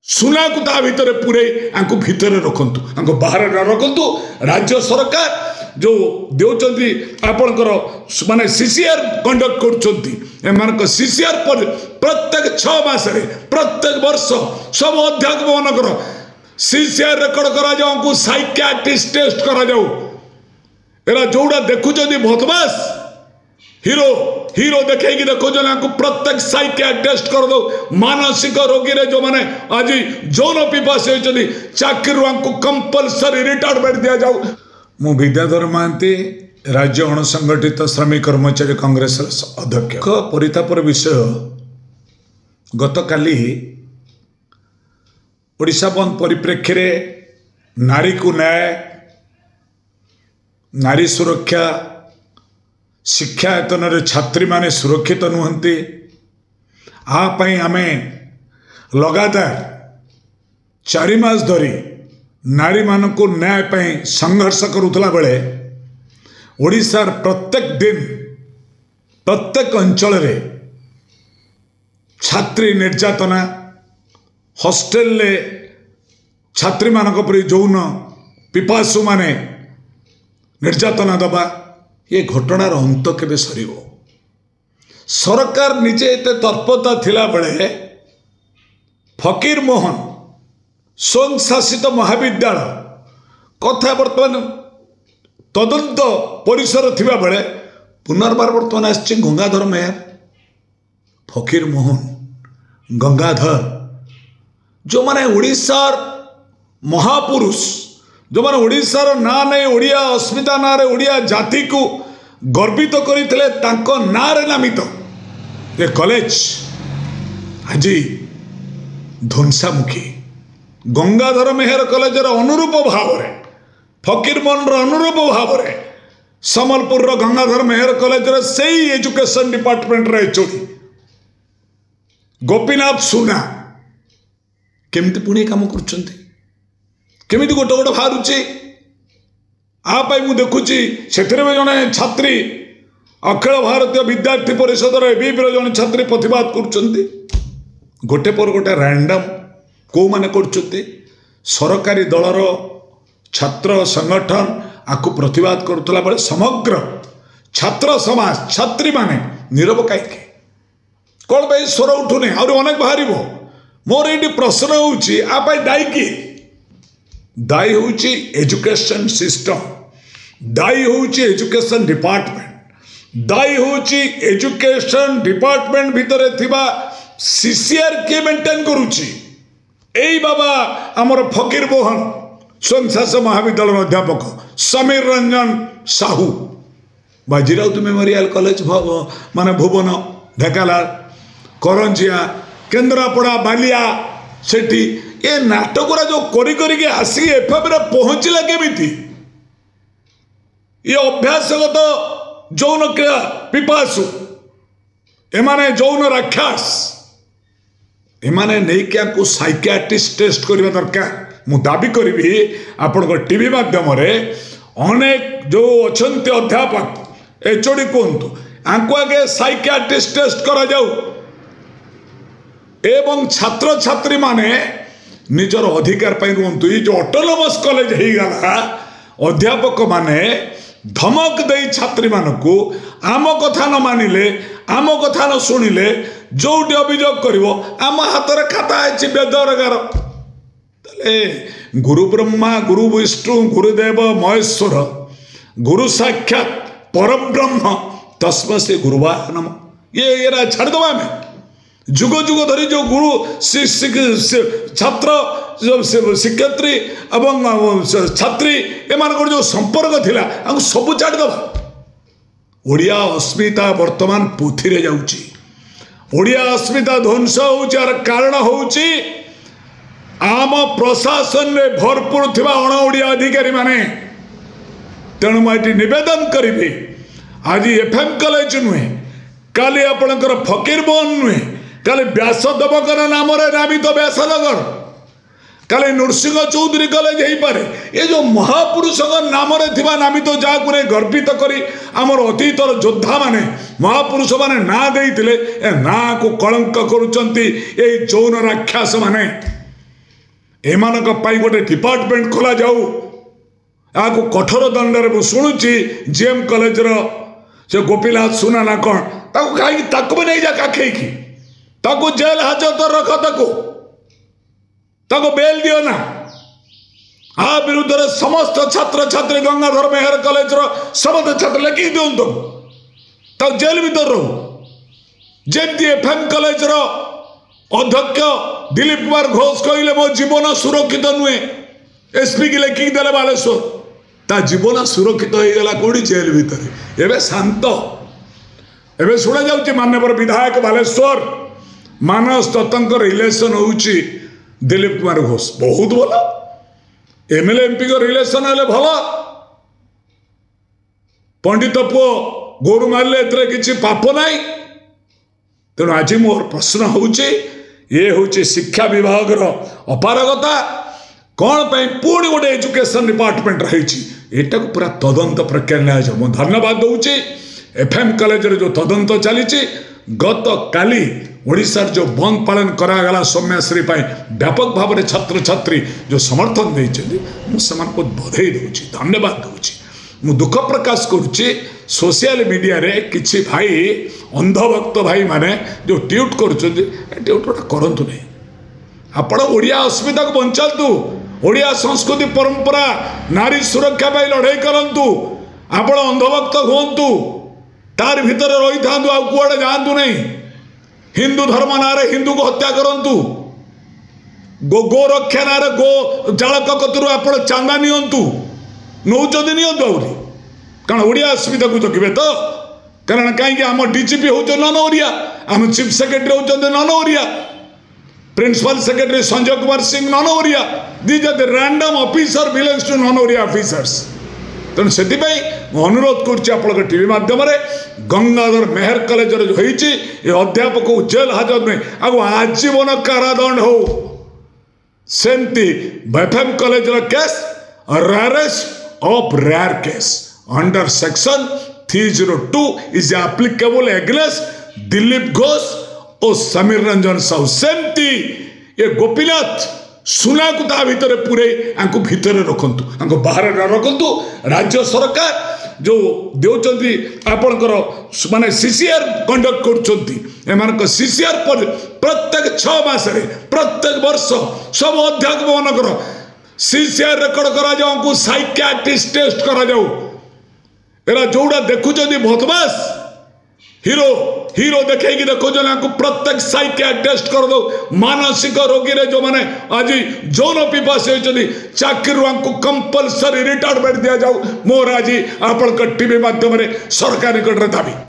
सुना को ता भितर पूरे आंको भितर रखंतु आंको बाहर न रखंतु। राज्य सरकार जो देउचंती आपनकर माने सीसीआर कंडक्ट करचंती एमान सीसीआर पर प्रत्येक 6 मास रे प्रत्येक वर्ष सब अध्यापक मानकर सीसीआर रेकर्ड करा जाऊ को साइकियाट्रिस्ट टेस्ट करा जाऊ। एरा जोड़ा देखुचंती बदमाश हीरो हीरो देखे देखो प्रत्येक साइकियाट्रिस्ट टेस्ट कर दो। मानसिक रोगी रे जो माने आज जौन पिपासी होती चाकरी को कंपलसरी रिटायरमेंट दिया जाऊ। मु विद्याधर महांती राज्य अणसंगठित श्रमिक कर्मचारी कांग्रेस अध्यक्ष। परितापर विषय गतकाली ओडिशा बंद परिप्रेक्षी में नारी को न्याय नारी सुरक्षा शिक्षा यतन छात्री माने सुरक्षित नुहंती आपाई आमे लगातार 4 मास धरी नारी मानक न्याय पाई संघर्ष करुला बेले ओडिशार प्रत्येक दिन प्रत्येक अंचल रे छात्री निर्यातना हॉस्टेल ले छात्री मानक पर जौन पिपासु माने निर्यातना दबा ये घटनार अंत केबे सरिबो। सरकार निजे एते तत्परता थिला बेले फकीर मोहन स्वयं शासित महाविद्यालय कथा बर्तमान तदंत परिसर थिबा बेले पुनर्बार बर्तमान आछि गंगाधर मेयर फकीर मोहन गंगाधर जो माने ओडिशार महापुरुष जो माने ओडिशार ना नहीं ओडिया अस्मिता ना रे ओडिया जाति को गर्वित करथिले तांको ना रे नामित ये कॉलेज आज ध्वंसामुखी गंगाधर मेहर कॉलेज अनुरूप भाव रे फकीर मोहन अनुरूप भाव रे समलपुर गंगाधर मेहर कॉलेज रे सेही एजुकेशन डिपार्टमेंट रे एचओडी गोपीनाथ सुना केमती पुणी काम करछंती केमिति गोटे गोटे बाहरुची आपाई मु देखुची सेठरे में जने छात्री अखिल भारतीय विद्यार्थी परिषद एबीपी जने छात्री प्रतिवाद करछंती गोटे पर गोटे रैंडम को माने करछंती सरकारी दलर छात्र संगठन आकु प्रतिवाद करुतला बेले समग्र छात्र समाज छात्री माने नीरव काईके कौन भाई स्वर उठुने और अनेक बाहर मोर ये प्रश्न होउची आपाई दायी की दायी होउची एजुकेशन सिस्टम दायी होउची एजुकेशन डिपार्टमेंट दायी होउची एजुकेशन डिपार्टमेंट भितर थिबा सीसीआर के मेंटेन करूची एई बाबा हमर फकीर मोहन स्वयं शासित महाविद्यालय अध्यापक समीर रंजन साहू बाजीराउत मेमोरियल कॉलेज माने भुवन ढेकालाल करंजिया केन्द्रापड़ा बालिया सेठी ये नाटकरा जो करी आसी एफएम रे पहुंचला केमिति ये अभ्यासगत जौन क्रिया पिपासु एमाने जौन राक्षस एमाने नहीं क्या को साइकियाट्रिस्ट टेस्ट करबा दरकार मु दाबी करी आपण टीवी माध्यम रे अनेक जो अछंती अध्यापक एचओडी कोंतु आंको आगे साइकियाट्रिस्ट टेस्ट करा जाऊ एवं छात्र छात्री माने निजर अधिकार पाई रुहतु ये जो ऑटोनोमस कॉलेज हो गला अध्यापक माने धमक दे छात्री मानकू आम कथा न मानिले आम कथा न शुणिले जोटी अभियोग करिवो आम हाथ रे खाता है बेदरगार गुरु ब्रह्मा गुरु विष्णु गुरुदेव महेश्वर गुरु साक्षात परम ब्रह्म तस्मै से गुरुवा नम ये छाड़दबा आम जुग जुग धरी जो गुरु छात्र शिक्षयित्री एवं छात्री एमान जो संपर्क थिला सबू छाड़दबा ओडिया अस्मिता वर्तमान पुथी जाउची ओडिया अस्मिता ध्वंस होउचार कारण होउची आम प्रशासन रे भरपूर थिबा अण ओडिया अधिकारी माने तेणु मुझे निवेदन करी आज एफएम कॉलेज नुहे काली आपणकर फकीर मोहन नुहे काली व्यासदेवकर नाम नामित व्यासनगर काली नृसिंह चौधरी कॉलेज हो पारे ये जो महापुरुष नाम नामित जहाँ गर्वित करी आमर अतीतर योद्धा माने महापुरुष माने ना देइतिले ए ना को कलंक करुचंती ए जौन राक्षस माने एमानक पाई गोटे डिपार्टमेंट खोला जाऊ आपको कठोर दंड में शुणुची जीएम कॉलेज से गोपीनाथ सुना ना कौन ताकू भी नहीं जा काखे ताकू जेल हाजत रख ताकू बेल दियो ना आ विरुद्ध समस्त छात्र छात्री गंगाधर मेहर कॉलेज समस्त छात्र लिखि दिंतु तक जेल भीतर रहू जमी एफएम कॉलेज अध्यक्ष दिलीप कुमार घोष कहले मो जीवन सुरक्षित नुहे एसपी की लिखिक देले बालेश्वर ता जीवन सुरक्षित हो गला कौड़ी जेल भीतर एवं शांत एवं शुणा जाऊँगी माननीय विधायक बालेश्वर मानस दत्त रिलेसन होउची दिलीप कुमार घोष बहुत भल एमएलए एमपी को रिलेसन हेले भल पंडित पुओ गोरु मारे एथरे किछि पाप नाई तेणु आज मोर प्रश्न होउची ये होउची शिक्षा विभाग अपारगता कौन पे पुणी गोटे एजुकेशन डिपार्टमेंट रही एटा को पूरा तदंत प्रक्रिया मुझे धन्यवाद दूची एफएम कॉलेज जो तदंत चली गत काली ओडिशा जो बंद पालन करागला सौम्याश्री व्यापक भाव में छात्र छात्री जो समर्थन देते मुझे बधाई दूची धन्यवाद दूची मु दुख प्रकाश करुच्ची सोशल मीडिया रे किछि भाई अंधभक्त भाई माने जो ट्वीट करुँच करतु नहीं आपण ओडिया अस्मिता को बंचातु ओडिया संस्कृति परंपरा नारी सुरक्षा पाई लड़ाई करंतु आपण अंधभक्त हुंतु तार भीतर रही था कुआड़े जातु नहीं हिंदू धर्म ना हिंदू को हत्या करंतु गो रक्षा ना गो चालक कतरू आपण चांदा नियंतु नौचंदी नियंतु आउरी कारण ओडिया अस्मिता को जगिबे तो कारण कहीं आम डीजीपी होते नन ओडिया आम चीफ सेक्रेटरी होते non Odia principal secretary Sanjay Kumar Singh non Odia these are the random officer belongs to non Odia officers तेणु से अनुरोध कर टीवी माध्यम गंगाधर मेहर कॉलेज जो होती अध्यापक को जेल हाजत में आगो आजीवन कारादंड हो सेमती FM college case rarest of rare case under section 302 is applicable against Dilip Ghosh और समीर रंजन साहू सेमती ये गोपीनाथ सुना को ता भीतर पूरे आंको भीतर रखंतु बाहर न रखंतु राज्य सरकार जो देउचंती आपनकर माने सीसीआर कंडक्ट करचंती एमानक सीसीआर पर प्रत्येक 6 मास रे प्रत्येक वर्ष सब अध्यापक मानकर सीसीआर रेकर्ड करा जाऊ को साइकियाट्रिस्ट टेस्ट करा जाऊ एरा जोड़ा देखुचंती बदमाश हीरो हीरो देखे देखो प्रत्येक साइकियाट्रिस्ट टेस्ट कर दो मानसिक रोगी रे जो माने आज जौन पिपासी होती चाकरी कंपलसरी रिटायरमेंट दि जाऊ मोर आज आपण टीवी माध्यम सरकार निकट दाबी।